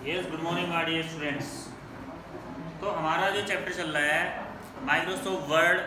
Yes, good morning my dear students. तो हमारा जो चैप्टर चल रहा है माइक्रोसॉफ्ट वर्ड,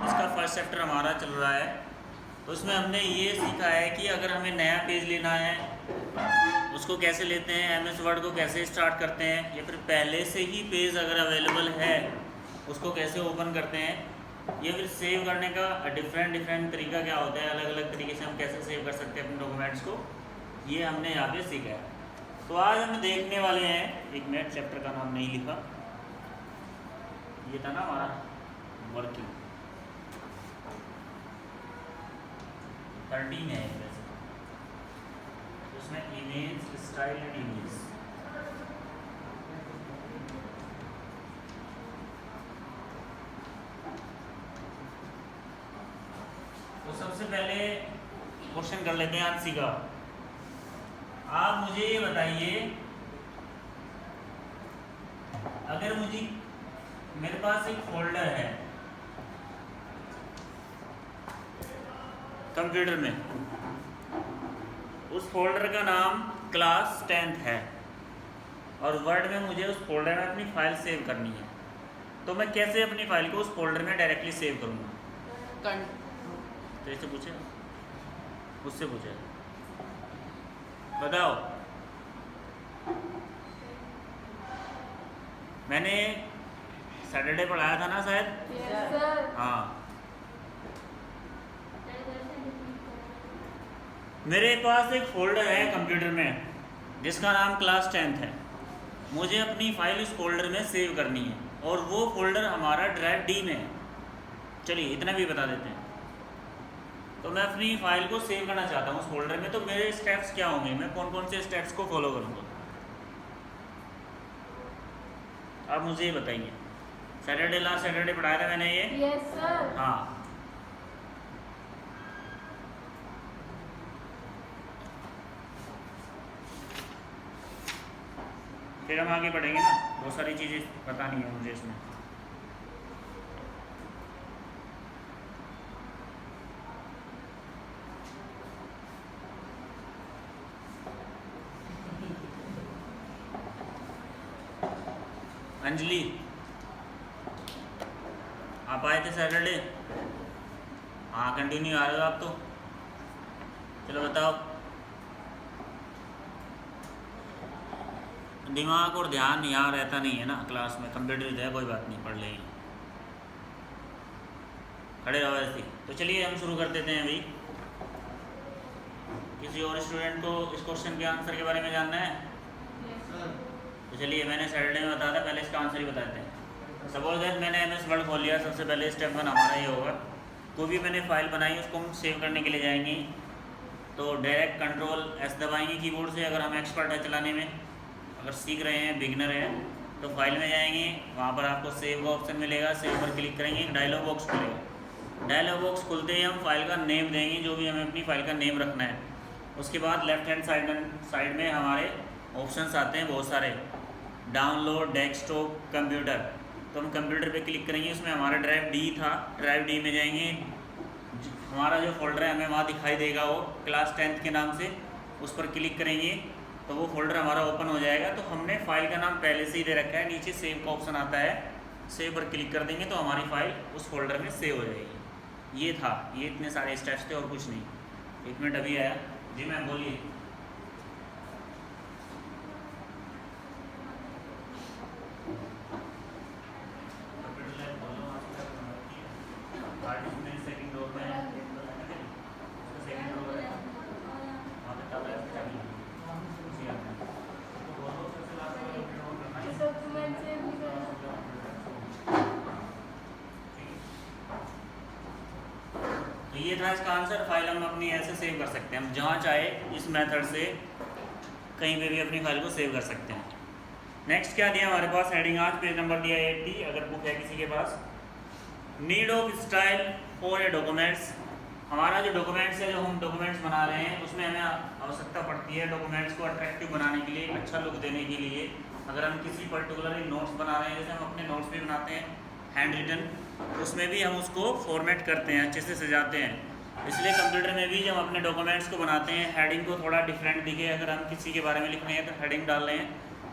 इसका फर्स्ट चैप्टर हमारा चल रहा है। तो इसमें हमने ये सीखा है कि अगर हमें नया पेज लेना है उसको कैसे लेते हैं, एमएस वर्ड को कैसे स्टार्ट करते हैं, या फिर पहले से ही पेज अगर अवेलेबल है उसको कैसे ओपन करते हैं, या फिर सेव करने का डिफरेंट तरीका क्या होता है, अलग अलग तरीके से हम कैसे सेव कर सकते हैं अपने डॉक्यूमेंट्स को, ये हमने यहाँ पे सीखा है। तो आज हम देखने वाले हैं, एक मिनट, चैप्टर का नाम नहीं लिखा, ये था ना हमारा वर्किंग 13 है वैसे, तो इसमें इमेज स्टाइल एंड इमेज। तो सबसे पहले क्वेश्चन कर लेते हैं आंसी का। आप मुझे ये बताइए, अगर मेरे पास एक फोल्डर है कंप्यूटर में, उस फोल्डर का नाम क्लास 10th है और वर्ड में मुझे उस फोल्डर में अपनी फाइल सेव करनी है, तो मैं कैसे अपनी फाइल को उस फोल्डर में डायरेक्टली सेव करूँगा? तो इससे पूछे, उससे पूछे, बताओ। मैंने सैटरडे पढ़ाया था ना शायद? Yes, sir. हाँ, मेरे पास एक फोल्डर है कंप्यूटर में जिसका नाम क्लास 10th है। मुझे अपनी फाइल उस फोल्डर में सेव करनी है और वो फोल्डर हमारा ड्राइव डी में है। चलिए इतना भी बता देते हैं। तो मैं अपनी फाइल को सेव करना चाहता हूँ उस फोल्डर में, तो मेरे स्टेप्स क्या होंगे, मैं कौन कौन से स्टेप्स को फॉलो करूँगा, आप मुझे ये बताइए। लास्ट सैटरडे पढ़ाया था मैंने ये? Yes, sir. हाँ, फिर हम आगे बढ़ेंगे ना, बहुत सारी चीज़ें बतानी है मुझे इसमें। अंजलि, आप आए थे सैटरडे? हाँ, कंटिन्यू आ रहे हो आप तो। चलो बताओ। दिमाग और ध्यान यहाँ रहता नहीं है ना क्लास में, कंप्यूटर है, कोई बात नहीं, पढ़ लेंगे, खड़े रहो ऐसे ही। तो चलिए हम शुरू कर देते हैं अभी। किसी और स्टूडेंट को इस क्वेश्चन के आंसर के बारे में जानना है? Yes, sir. तो चलिए, मैंने सैटरडे में बताया था, पहले इसका आंसर ही बताते हैं। सपोज दैट मैंने एमएस वर्ड खोल लिया, सबसे पहले स्टेप 1 हमारा ये होगा, कोई भी मैंने फाइल बनाई उसको हम सेव करने के लिए जाएंगे, तो डायरेक्ट कंट्रोल एस दबाएंगे कीबोर्ड से, अगर हम एक्सपर्ट है चलाने में। अगर सीख रहे हैं, बिगनर है, तो फाइल में जाएंगे, वहाँ पर आपको सेव का ऑप्शन मिलेगा, सेव पर क्लिक करेंगे, एक डायलॉग बॉक्स खुलेगा। डायलॉग बॉक्स खुलते ही हम फाइल का नेम देंगे, जो भी हमें अपनी फाइल का नेम रखना है। उसके बाद लेफ्ट हैंड साइड में हमारे ऑप्शंस आते हैं बहुत सारे, डाउनलोड, डेस्कटॉप, कंप्यूटर। तो हम कंप्यूटर पे क्लिक करेंगे, उसमें हमारा ड्राइव डी था, ड्राइव डी में जाएंगे, हमारा जो फोल्डर है हमें वहाँ दिखाई देगा, वो क्लास 10th के नाम से, उस पर क्लिक करेंगे तो वो फोल्डर हमारा ओपन हो जाएगा। तो हमने फाइल का नाम पहले से ही दे रखा है, नीचे सेव का ऑप्शन आता है, सेव पर क्लिक कर देंगे तो हमारी फाइल उस फोल्डर में सेव हो जाएगी। ये था, ये इतने सारे स्टेप्स थे और कुछ नहीं। एक मिनट, अभी आया जी, मैम बोलिए। Document से भी करना। तो ये था इसका आंसर। फाइल हम अपनी ऐसे सेव कर सकते हैं, हम जहाँ चाहे इस मेथड से कहीं पे भी अपनी फाइल को सेव कर सकते हैं। नेक्स्ट क्या दिया हमारे पास, हेडिंग आज पेज नंबर दिया 80, अगर बुक है किसी के पास। Need of style for a documents. हमारा जो डॉक्यूमेंट्स है, जो हम डॉक्यूमेंट्स बना रहे हैं, उसमें हमें आवश्यकता पड़ती है डॉक्यूमेंट्स को अट्रैक्टिव बनाने के लिए, अच्छा लुक देने के लिए। अगर हम किसी पर्टिकुलर नोट्स बना रहे हैं, जैसे हम अपने नोट्स भी बनाते हैं हैंड रिटन, उसमें भी हम उसको फॉर्मेट करते हैं, अच्छे से सजाते हैं। इसलिए कंप्यूटर में भी जब अपने डॉक्यूमेंट्स को बनाते हैं, हेडिंग को थोड़ा डिफरेंट दिखे, अगर हम किसी के बारे में लिख रहे हैं तो हेडिंग डाल रहे हैं,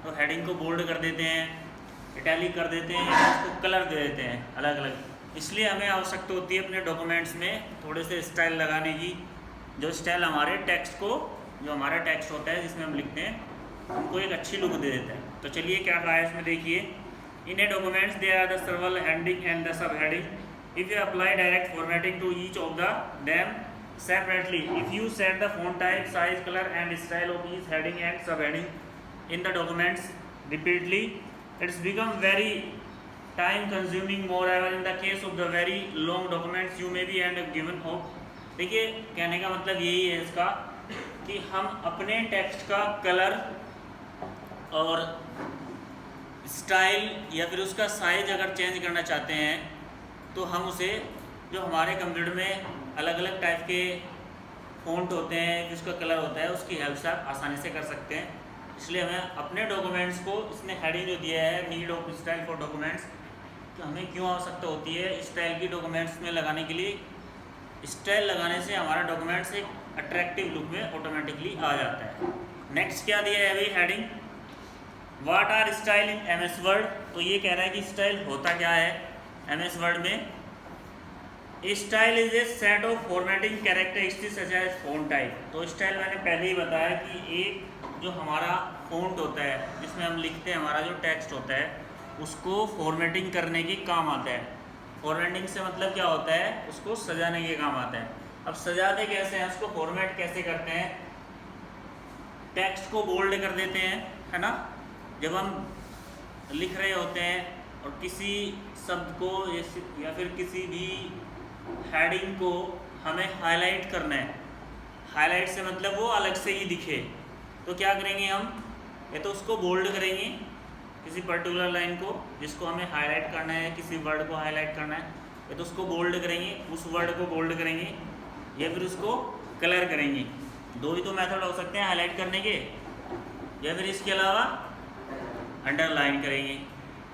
तो हेडिंग को बोल्ड कर देते हैं, इटैलिक कर देते हैं, या उसको कलर दे देते हैं अलग अलग। इसलिए हमें आवश्यकता होती है अपने डॉक्यूमेंट्स में थोड़े से स्टाइल लगाने की, जो स्टाइल हमारे टेक्स्ट को, जो हमारा टेक्स्ट होता है जिसमें हम लिखते हैं, उनको एक अच्छी लुक दे देता है। तो चलिए क्या कहा है इसमें देखिए, in a documents they are the several heading and the sub heading if you apply direct formatting to each of the them separately, if you set the font type, size, color and style of each heading and subheading in the documents repeatedly, it's become very time consuming. Moreover, in the case of the very long documents you may be and given hope. देखिए कहने का मतलब यही है इसका कि हम अपने टेक्स्ट का कलर और स्टाइल या फिर उसका साइज अगर चेंज करना चाहते हैं तो हम उसे, जो हमारे कंप्यूटर में अलग अलग टाइप के फ़ॉन्ट होते हैं जिसका कलर होता है, उसकी हेल्प से आप आसानी से कर सकते हैं। इसलिए हमें अपने डॉक्यूमेंट्स को, इसने हेडिंग जो दिया है need of style for documents, तो हमें क्यों आवश्यकता होती है स्टाइल की डॉक्यूमेंट्स में लगाने के लिए। स्टाइल लगाने से हमारा डॉक्यूमेंट्स एक अट्रैक्टिव लुक में ऑटोमेटिकली आ जाता है। नेक्स्ट क्या दिया है अभी heading, what are style in M S Word. तो ये कह रहा है कि स्टाइल होता क्या है एम एस वर्ड में। Style is a set of formatting characteristics such as font type. तो स्टाइल मैंने पहले ही बताया कि एक जो हमारा फॉन्ट होता है जिसमें हम लिखते हैं, हमारा जो टेक्स्ट होता है, उसको फॉर्मेटिंग करने के काम आता है। फॉर्मेटिंग से मतलब क्या होता है, उसको सजाने के काम आता है। अब सजाते कैसे हैं, उसको फॉर्मेट कैसे करते हैं, टेक्स्ट को बोल्ड कर देते हैं, है ना। जब हम लिख रहे होते हैं और किसी शब्द को या फिर किसी भी हेडिंग को हमें हाईलाइट करना है, हाईलाइट से मतलब वो अलग से ही दिखे, तो क्या करेंगे हम, या तो उसको बोल्ड करेंगे किसी पर्टिकुलर लाइन को जिसको हमें हाईलाइट करना है, किसी वर्ड को हाईलाइट करना है, या तो उसको बोल्ड करेंगे, उस वर्ड को बोल्ड करेंगे, या फिर उसको कलर करेंगे। दो ही तो मेथड हो सकते हैं हाईलाइट करने के, या फिर इसके अलावा अंडरलाइन करेंगे।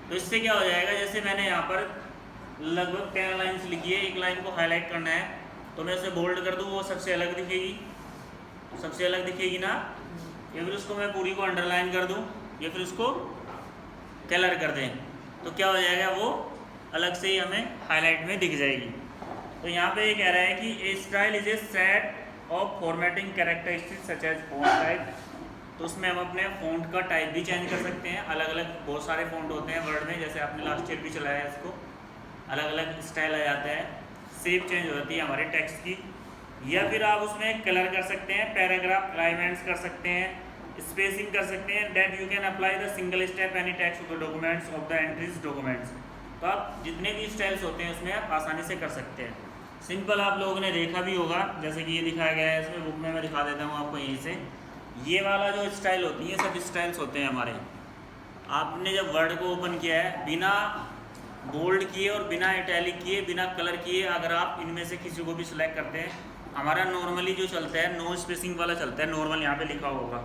तो इससे क्या हो जाएगा, जैसे मैंने यहाँ पर लगभग 10 लाइन्स लिखी है, एक लाइन को हाईलाइट करना है तो मैं उसे बोल्ड कर दूँ, वो सबसे अलग दिखेगी, सबसे अलग दिखेगी ना। या फिर उसको मैं पूरी को अंडरलाइन कर दूँ, या फिर उसको कलर कर दें, तो क्या हो जाएगा, वो अलग से ही हमें हाईलाइट में दिख जाएगी। तो यहाँ पे ये कह रहा है कि a style is a set of formatting characteristics such as font type. तो उसमें हम अपने फ़ॉन्ट का टाइप भी चेंज कर सकते हैं। अलग अलग बहुत सारे फ़ॉन्ट होते हैं वर्ड में, जैसे आपने लास्ट ईयर भी चलाया है, इसको अलग अलग स्टाइल आ जाता है, शेप चेंज होती है हमारे टेक्स्ट की। या फिर आप उसमें कलर कर सकते हैं, पैराग्राफ अलाइनमेंट्स कर सकते हैं, स्पेसिंग कर सकते हैं। That you can apply the single step any text of the documents of the entries documents. तो आप जितने भी स्टाइल्स होते हैं उसमें आप आसानी से कर सकते हैं। सिंपल आप लोगों ने देखा भी होगा, जैसे कि ये दिखाया गया है इसमें, बुक में मैं दिखा देता हूँ आपको यहीं से। ये वाला जो स्टाइल होती है, सब स्टाइल्स होते हैं हमारे। आपने जब वर्ड को ओपन किया है, बिना बोल्ड किए और बिना इटैलिक किए, बिना कलर किए, अगर आप इनमें से किसी को भी सिलेक्ट करते हैं, हमारा नॉर्मली जो चलता है नो स्पेसिंग वाला चलता है, नॉर्मल यहाँ पे लिखा होगा,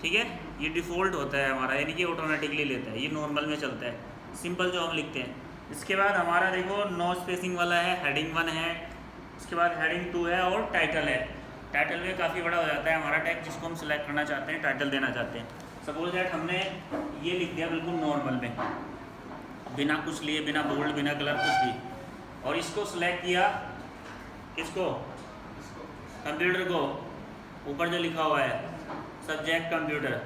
ठीक है, ये डिफ़ॉल्ट होता है हमारा, यानी कि ऑटोमेटिकली लेता है, ये नॉर्मल में चलता है, सिंपल जो हम लिखते हैं। इसके बाद हमारा देखो नो स्पेसिंग वाला है, हेडिंग 1 है, उसके बाद हेडिंग 2 है और टाइटल है। टाइटल में काफ़ी बड़ा हो जाता है हमारा टेक्स्ट, जिसको हम सिलेक्ट करना चाहते हैं, टाइटल देना चाहते हैं। सपोज दैट हमने ये लिख दिया बिल्कुल नॉर्मल में, बिना कुछ लिए, बिना बोल्ड, बिना कलर, कुछ भी, और इसको सिलेक्ट किया, किसको, कंप्यूटर को, ऊपर जो लिखा हुआ है सब्जेक्ट कंप्यूटर,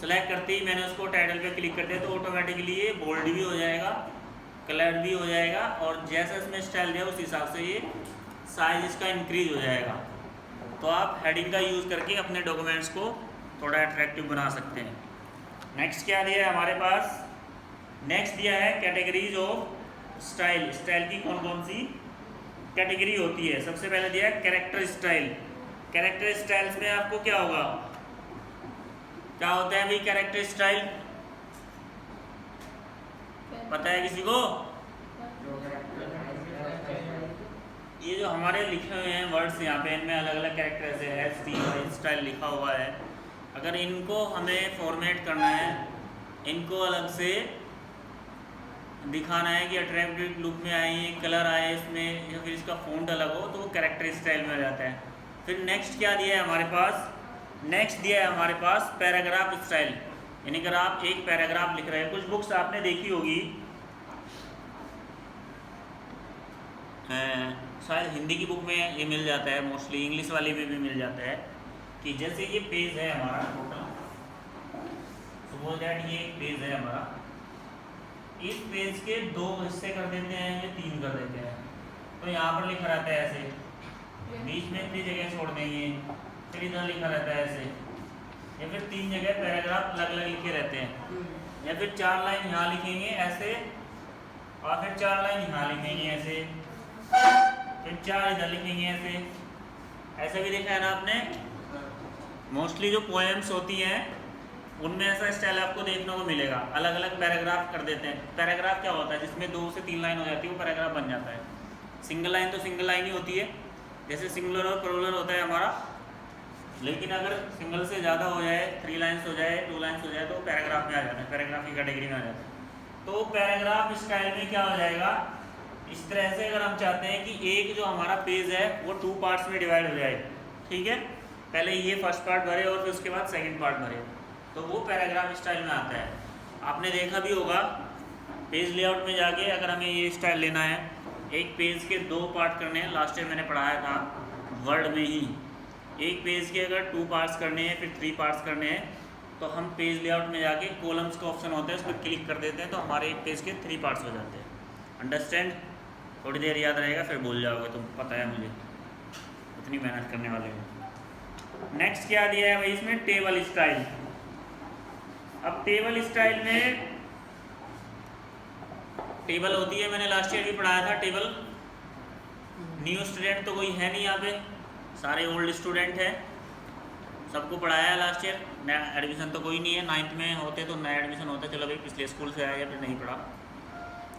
सेलेक्ट करते ही मैंने उसको टाइटल पे क्लिक कर दिया, तो ऑटोमेटिकली ये बोल्ड भी हो जाएगा, कलर भी हो जाएगा, और जैसा इसमें स्टाइल दिया उस हिसाब से ये साइज इसका इंक्रीज हो जाएगा। तो आप हेडिंग का यूज़ करके अपने डॉक्यूमेंट्स को थोड़ा अट्रैक्टिव बना सकते हैं। नेक्स्ट क्या दिया है हमारे पास, नेक्स्ट दिया है कैटेगरीज ऑफ स्टाइल। स्टाइल की कौन कौन सी कैटेगरी होती है। सबसे पहले दिया है कैरेक्टर स्टाइल। कैरेक्टर स्टाइल्स में आपको क्या होगा, क्या होता है भाई कैरेक्टर स्टाइल, पता है किसी को? ये जो हमारे लिखे हुए हैं वर्ड्स यहाँ पे, इनमें अलग अलग कैरेक्टर्स है, ST स्टाइल लिखा हुआ है। अगर इनको हमें फॉर्मेट करना है, इनको अलग से दिखाना है कि अट्रैक्टिव लुक में आए, कलर आए इसमें, या फिर इसका फ़ॉन्ट अलग हो, तो वो कैरेक्टर स्टाइल में आ जाता है। फिर नेक्स्ट क्या दिया है हमारे पास, नेक्स्ट दिया है हमारे पास पैराग्राफ स्टाइल। यानी अगर आप एक पैराग्राफ लिख रहे हैं, कुछ बुक्स आपने देखी होगी, शायद हिंदी की बुक में ये मिल जाता है, मोस्टली इंग्लिश वाली में भी मिल जाता है, कि जैसे ये पेज है हमारा टोटल, सपोज दैट ये एक पेज है हमारा, इस पेज के 2 हिस्से कर देते हैं या 3 कर देते हैं, तो यहाँ पर लिखा रहता है ऐसे, बीच में इतनी जगह छोड़ देंगे, फिर इधर लिखा रहता है ऐसे, या फिर 3 जगह पैराग्राफ अलग अलग लिखे रहते हैं, या फिर 4 लाइन यहाँ लिखेंगे ऐसे, और फिर 4 लाइन यहाँ लिखेंगे ऐसे, फिर 4 इधर लिखेंगे ऐसे। ऐसा भी देखा है ना आपने, मोस्टली जो पोएम्स होती हैं उनमें ऐसा स्टाइल आपको देखने को मिलेगा, अलग अलग पैराग्राफ कर देते हैं। पैराग्राफ क्या होता है, जिसमें 2 से 3 लाइन हो जाती है, वो पैराग्राफ बन जाता है। सिंगल लाइन तो सिंगल लाइन ही होती है, जैसे सिंगुलर और प्लूरल होता है हमारा, लेकिन अगर सिंगल से ज़्यादा हो जाए, 3 लाइन्स हो जाए, 2 लाइन्स हो जाए, तो पैराग्राफ में आ जाता है, पैराग्राफ की कैटेगरी में आ जाता है। तो पैराग्राफ स्टाइल में क्या हो जाएगा, इस तरह से अगर हम चाहते हैं कि एक जो हमारा पेज है वो 2 पार्ट्स में डिवाइड हो जाए, ठीक है, पहले ये फर्स्ट पार्ट भरे और फिर उसके बाद सेकंड पार्ट भरे, तो वो पैराग्राफ स्टाइल में आता है। आपने देखा भी होगा पेज लेआउट में जाके, अगर हमें ये स्टाइल लेना है, एक पेज के 2 पार्ट करने हैं, लास्ट टाइम मैंने पढ़ाया था वर्ड में ही, एक पेज के अगर 2 पार्ट्स करने हैं, फिर 3 पार्ट्स करने हैं, तो हम पेज लेआउट में जाके कॉलम्स का ऑप्शन होता है, उस पर क्लिक कर देते हैं, तो हमारे एक पेज के 3 पार्ट्स हो जाते हैं। अंडरस्टैंड? थोड़ी देर याद रहेगा, फिर भूल जाओगे, तुम पता है मुझे, इतनी मेहनत करने वाले हो। नेक्स्ट क्या दिया है भाई इसमें, टेबल स्टाइल। अब टेबल स्टाइल में टेबल होती है, मैंने लास्ट ईयर भी पढ़ाया था टेबल। न्यू स्टूडेंट तो कोई है नहीं यहाँ पे, सारे ओल्ड स्टूडेंट हैं, सबको पढ़ाया है लास्ट ईयर, नया एडमिशन तो कोई नहीं है। 9th में होते तो नया एडमिशन होता, चलो भाई पिछले स्कूल से आया या फिर नहीं पढ़ा।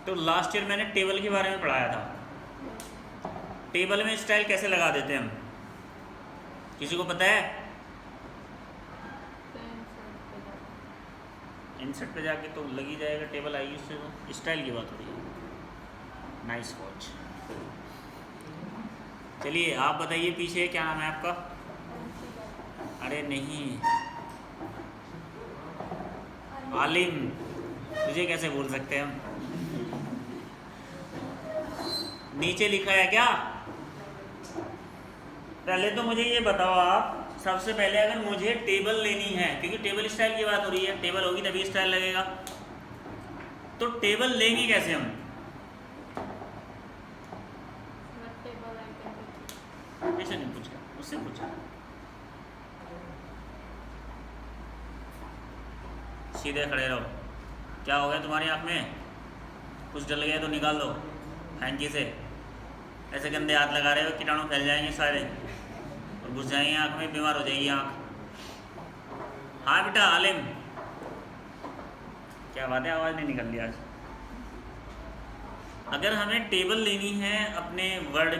तो लास्ट ईयर मैंने टेबल के बारे में पढ़ाया था। टेबल में स्टाइल कैसे लगा देते हैं हम, किसी को पता है? इंसर्ट पे जाके तो लग ही जाएगा, टेबल आएगी, उससे तो स्टाइल की बात हो रही है। Nice watch. चलिए आप बताइए, पीछे क्या नाम है आपका? अरे नहीं, आलिम, तुझे कैसे बोल सकते हैं हम? नीचे लिखा है क्या? पहले तो मुझे ये बताओ आप, सबसे पहले अगर मुझे टेबल लेनी है, क्योंकि टेबल स्टाइल की बात हो रही है, टेबल होगी तभी स्टाइल लगेगा, तो टेबल लेंगे कैसे हम? ऐसे नहीं पूछा, उससे पूछा, सीधे खड़े रहो। क्या हो गया तुम्हारी आँख में, कुछ डल गया तो निकाल दो हैंकी से। ऐसे गंदे हाथ लगा रहे हो, कीटाणु फैल जाएंगे सारे और घुस जाएंगे आँख में, बीमार हो जाएगी आँख। हाँ बेटा आलिम, क्या बात है, आवाज़ नहीं निकल रही आज। अगर हमें टेबल लेनी है अपने वर्ड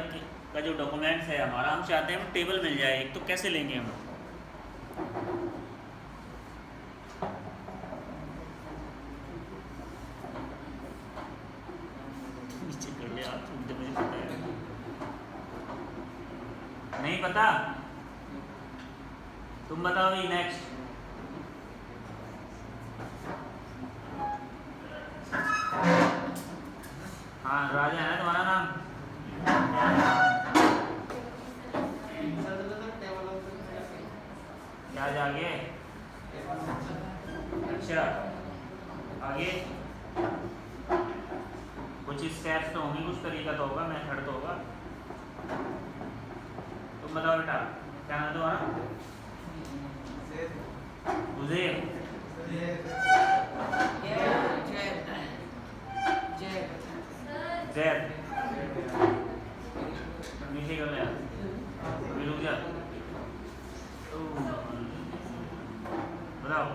का जो डॉक्यूमेंट्स है हमारा, हम चाहते हैं टेबल मिल जाए, तो कैसे लेंगे हम? नीचे कर ले आप, मुझे पता है। नहीं पता? तुम बताओ भाई। नेक्स्ट, हाँ राजा है ना तुम्हारा नाम? क्या जागे? अच्छा, आगे कुछ स्टेप्स तो होंगे, कुछ तरीका तो होगा, मेथड तो होगा। तुम बताओ बेटा, क्या नाम तुम्हारा? उज़ैर। जैद। नीचे कर ले, अभी रुक जा। बताओ,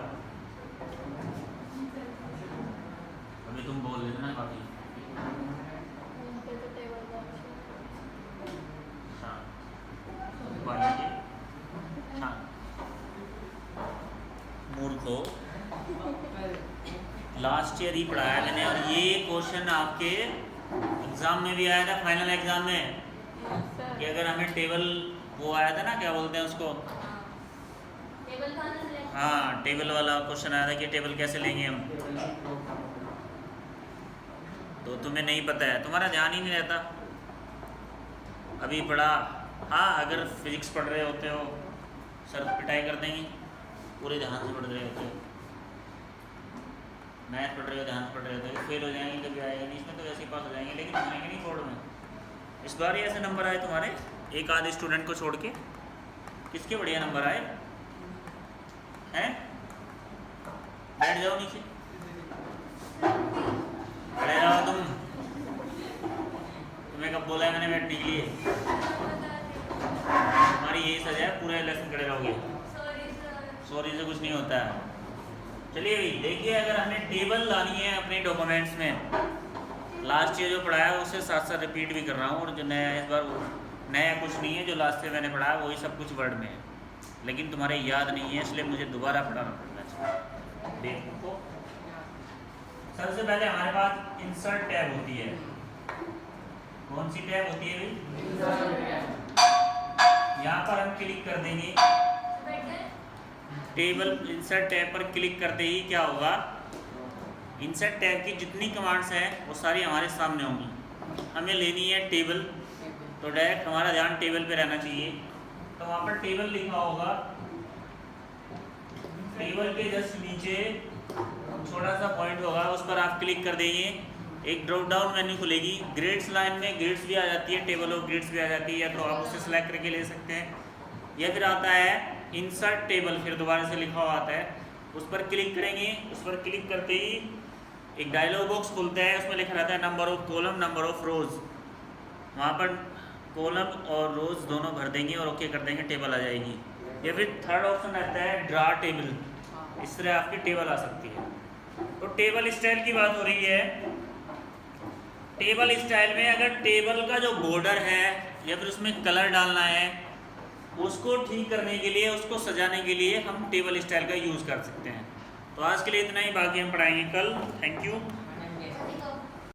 अभी तुम बोल लेते ना काफी। मूर्खो, लास्ट ईयर ही पढ़ाया मैंने, और ये क्वेश्चन आपके एग्जाम में भी आया था, फाइनल एग्जाम में, कि अगर हमें टेबल, वो आया था ना, क्या बोलते हैं उसको, टेबल हाँ टेबल वाला क्वेश्चन आया था कि टेबल कैसे लेंगे हम, तो तुम्हें नहीं पता है, तुम्हारा ध्यान ही नहीं रहता अभी पढ़ा। हाँ अगर फिजिक्स पढ़ रहे होते हो सर पिटाई कर देंगे, पूरे ध्यान से पढ़ रहे होते हो, मैथ पढ़ रहे हो ध्यान से पढ़ रहे होते हो, फेल हो जाएंगे कभी आएगा नहीं, इसमें तो वैसे ही पास हो जाएंगे, लेकिन आएंगे नहीं बोर्ड में। इस बार ही ऐसे नंबर आए तुम्हारे, एक आधे स्टूडेंट को छोड़ के, किसके बढ़िया नंबर आए हैं? बैठ जाओ नीचे, खड़े रहो तुम, तुम्हें कब बोला है मैंने बैठने के लिए? तुम्हारी यही सजा है, पूरे लेसन खड़े रहोगे। सॉरी से कुछ नहीं होता है। चलिए भाई देखिए, अगर हमें टेबल लानी है अपने डॉक्यूमेंट्स में, लास्ट ईयर जो पढ़ाया है उससे साथ साथ रिपीट भी कर रहा हूँ, और जो नया इस बार नया कुछ नहीं है, जो लास्ट ईयर मैंने पढ़ाया वही सब कुछ वर्ड में है, लेकिन तुम्हारे याद नहीं है इसलिए मुझे दोबारा पढ़ाना पड़ेगा। देखो सबसे पहले हमारे पास इंसर्ट टैब होती है, कौन सी टैब होती है भाई? यहाँ पर हम क्लिक कर देंगे, टेबल इंसर्ट टैब पर क्लिक करते ही क्या होगा, इंसर्ट टैब की जितनी कमांड्स हैं वो सारी हमारे सामने होंगी। हमें लेनी है टेबल, तो डायरेक्ट हमारा ध्यान टेबल पे रहना चाहिए, तो वहाँ पर टेबल लिखा होगा, टेबल के जस्ट नीचे छोटा सा पॉइंट होगा, उस पर आप क्लिक कर देंगे, एक ड्रॉप डाउन मेन्यू खुलेगी, ग्रेड्स लाइन में ग्रेड्स भी आ जाती है, टेबल ऑफ ग्रेड्स भी आ जाती है, या तो आप उसे सेलेक्ट करके ले सकते हैं, या फिर आता है इंसर्ट टेबल, फिर दोबारा से लिखा हुआ आता है, उस पर क्लिक करेंगे, उस पर क्लिक करते ही एक डायलॉग बॉक्स खुलता है, उसमें लिखा रहता है number of column number of रोज, वहाँ पर कॉलम और रोज दोनों भर देंगे और ओके कर देंगे, टेबल आ जाएगी। या फिर थर्ड ऑप्शन रहता है ड्रा टेबल, इस तरह आपकी टेबल आ सकती है। तो टेबल स्टाइल की बात हो रही है, टेबल स्टाइल में अगर टेबल का जो बॉर्डर है या फिर उसमें कलर डालना है, उसको ठीक करने के लिए, उसको सजाने के लिए हम टेबल स्टाइल का यूज़ कर सकते हैं। तो आज के लिए इतना ही, बाकी हम पढ़ाएंगे कल। Thank you.